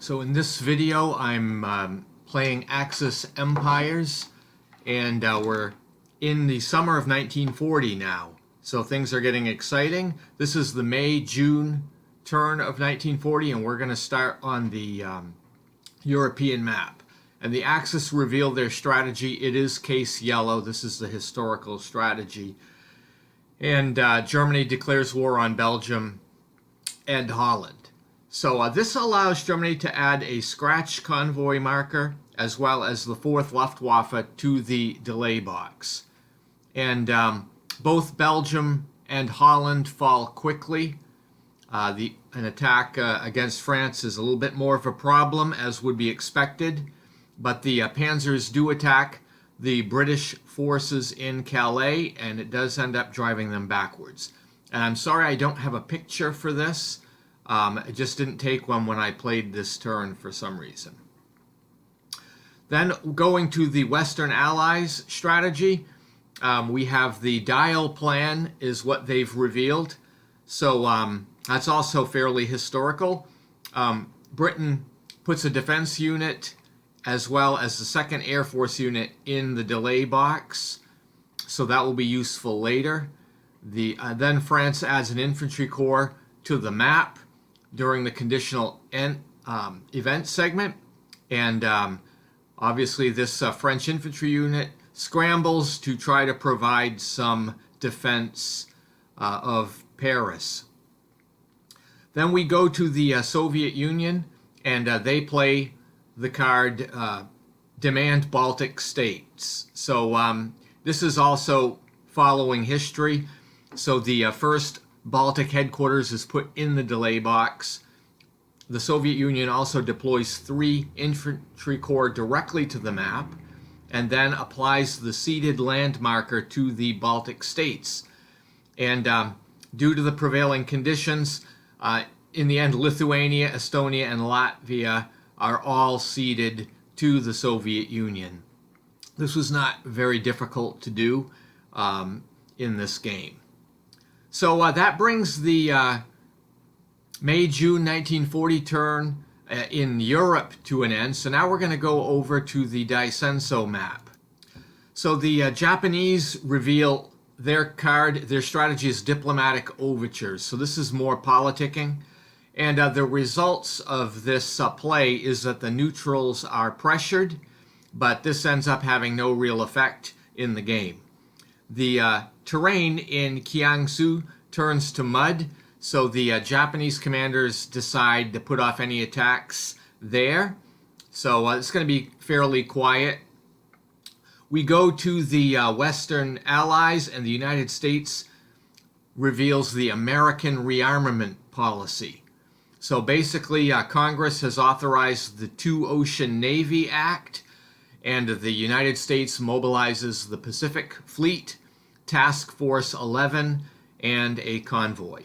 So in this video, I'm playing Axis Empires, and we're in the summer of 1940 now. So things are getting exciting. This is the May-June turn of 1940, and we're going to start on the European map. And the Axis revealed their strategy. It is case yellow. This is the historical strategy. And Germany declares war on Belgium and Holland. So this allows Germany to add a scratch convoy marker as well as the 4th Luftwaffe to the delay box. And both Belgium and Holland fall quickly. An attack against France is a little bit more of a problem, as would be expected, but the Panzers do attack the British forces in Calais, and it does end up driving them backwards. And I'm sorry I don't have a picture for this. It just didn't take one when I played this turn for some reason. Then going to the Western Allies strategy, we have the Dial plan is what they've revealed. So that's also fairly historical. Britain puts a defense unit as well as the 2nd Air Force unit in the delay box. So that will be useful later. Then France adds an infantry corps to the map during the conditional event segment. And obviously this French infantry unit scrambles to try to provide some defense of Paris. Then we go to the Soviet Union, and they play the card Demand Baltic States. So this is also following history. So the first Baltic headquarters is put in the delay box. The Soviet Union also deploys 3 infantry corps directly to the map and then applies the seeded land marker to the Baltic states. And due to the prevailing conditions, in the end, Lithuania, Estonia, and Latvia are all ceded to the Soviet Union. This was not very difficult to do in this game. So that brings the May-June 1940 turn in Europe to an end. So now we're going to go over to the Daisenso map. So the Japanese reveal their strategy is diplomatic overtures. So this is more politicking. And the results of this play is that the neutrals are pressured, but this ends up having no real effect in the game. The terrain in Kiangsu turns to mud, so the Japanese commanders decide to put off any attacks there. So it's going to be fairly quiet. We go to the Western Allies, and the United States reveals the American rearmament policy. So basically, Congress has authorized the Two Ocean Navy Act, and the United States mobilizes the Pacific Fleet, Task Force 11, and a convoy.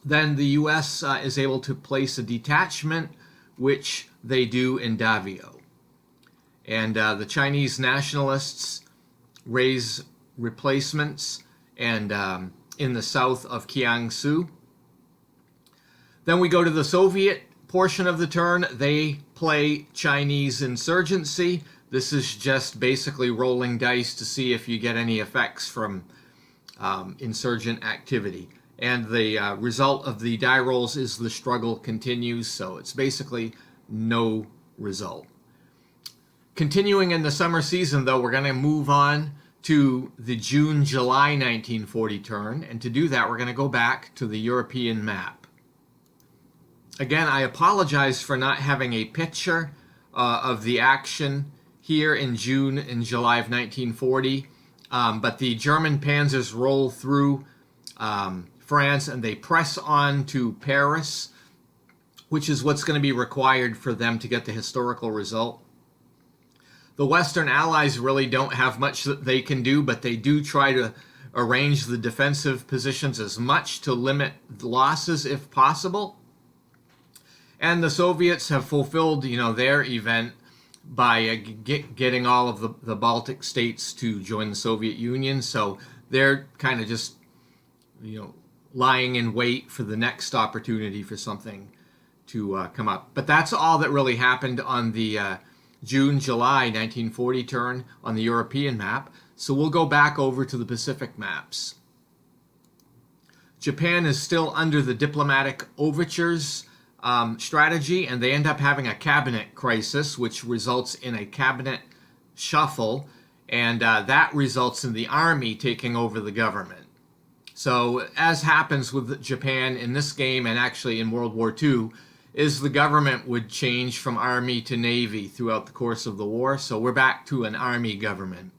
Then the U.S. Is able to place a detachment, which they do in Davao. And the Chinese nationalists raise replacements and in the south of Kiangsu. Then we go to the Soviet portion of the turn. They play Chinese insurgency. This is just basically rolling dice to see if you get any effects from insurgent activity. And the result of the die rolls is the struggle continues, so it's basically no result. Continuing in the summer season, though, we're going to move on to the June-July 1940 turn, and to do that, we're going to go back to the European map. Again, I apologize for not having a picture of the action here in June and July of 1940, but the German panzers roll through France and they press on to Paris, which is what's going to be required for them to get the historical result. The Western Allies really don't have much that they can do, but they do try to arrange the defensive positions as much to limit losses if possible. And the Soviets have fulfilled, their event by getting all of the Baltic states to join the Soviet Union. So they're kind of just, lying in wait for the next opportunity for something to come up. But that's all that really happened on the June-July 1940 turn on the European map. So we'll go back over to the Pacific maps. Japan is still under the diplomatic overtures strategy, and they end up having a cabinet crisis, which results in a cabinet shuffle, and that results in the army taking over the government. So, as happens with Japan in this game and actually in World War II, is the government would change from army to navy throughout the course of the war. So we're back to an army government.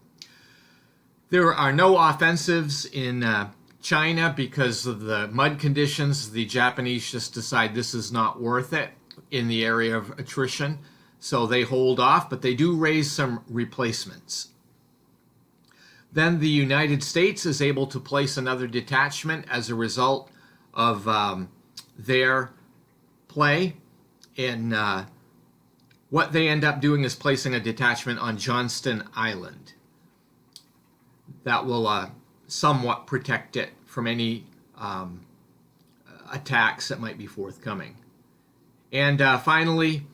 There are no offensives in China because of the mud conditions. The Japanese just decide this is not worth it in the area of attrition. So they hold off, but they do raise some replacements. Then the United States is able to place another detachment as a result of their play. And what they end up doing is placing a detachment on Johnston Island. That will somewhat protect it from any attacks that might be forthcoming. And finally,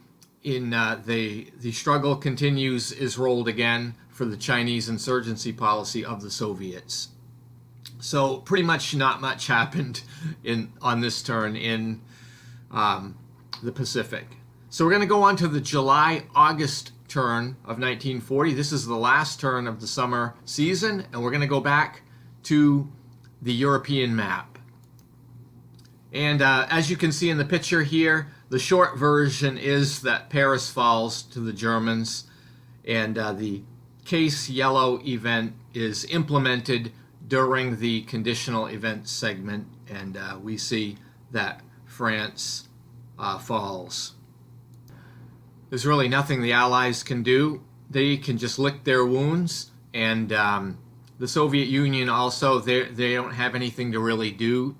in the struggle continues, is rolled again for the Chinese insurgency policy of the Soviets. So pretty much not much happened on this turn in the Pacific. So we're going to go on to the July-August turn of 1940. This is the last turn of the summer season, and we're going to go back to the European map. And as you can see in the picture here, the short version is that Paris falls to the Germans, and the case yellow event is implemented during the conditional event segment, and we see that France falls. There's really nothing the Allies can do. They can just lick their wounds, and the Soviet Union also, they don't have anything to really do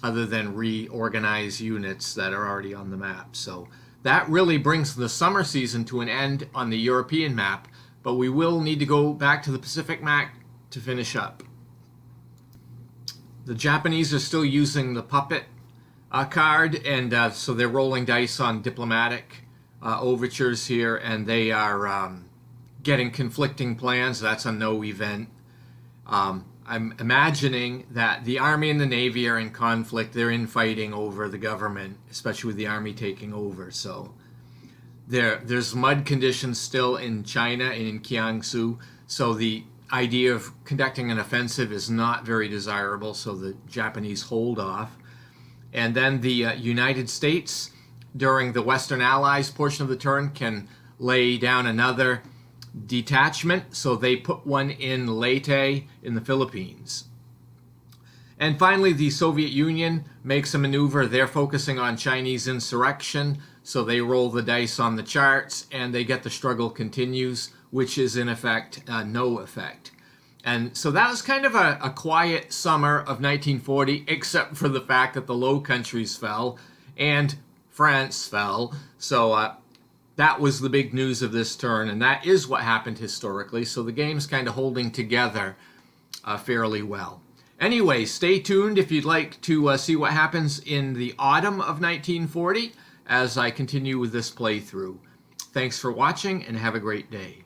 other than reorganize units that are already on the map. So that really brings the summer season to an end on the European map, but we will need to go back to the Pacific map to finish up. The Japanese are still using the puppet card, and so they're rolling dice on diplomatic overtures here, and they are getting conflicting plans. That's a no event. I'm imagining that the Army and the Navy are in conflict. They're infighting over the government, especially with the Army taking over. So there's mud conditions still in China and in Jiangsu. So the idea of conducting an offensive is not very desirable. So the Japanese hold off. And then the United States, during the Western Allies portion of the turn, can lay down another detachment, so they put one in Leyte in the Philippines. And finally, the Soviet Union makes a maneuver. They're focusing on Chinese insurrection, so they roll the dice on the charts, and they get the struggle continues, which is in effect no effect. And so that was kind of a quiet summer of 1940, except for the fact that the Low Countries fell and France fell. So that was the big news of this turn, and that is what happened historically. So the game's kind of holding together fairly well. Anyway, stay tuned if you'd like to see what happens in the autumn of 1940 as I continue with this playthrough. Thanks for watching, and have a great day.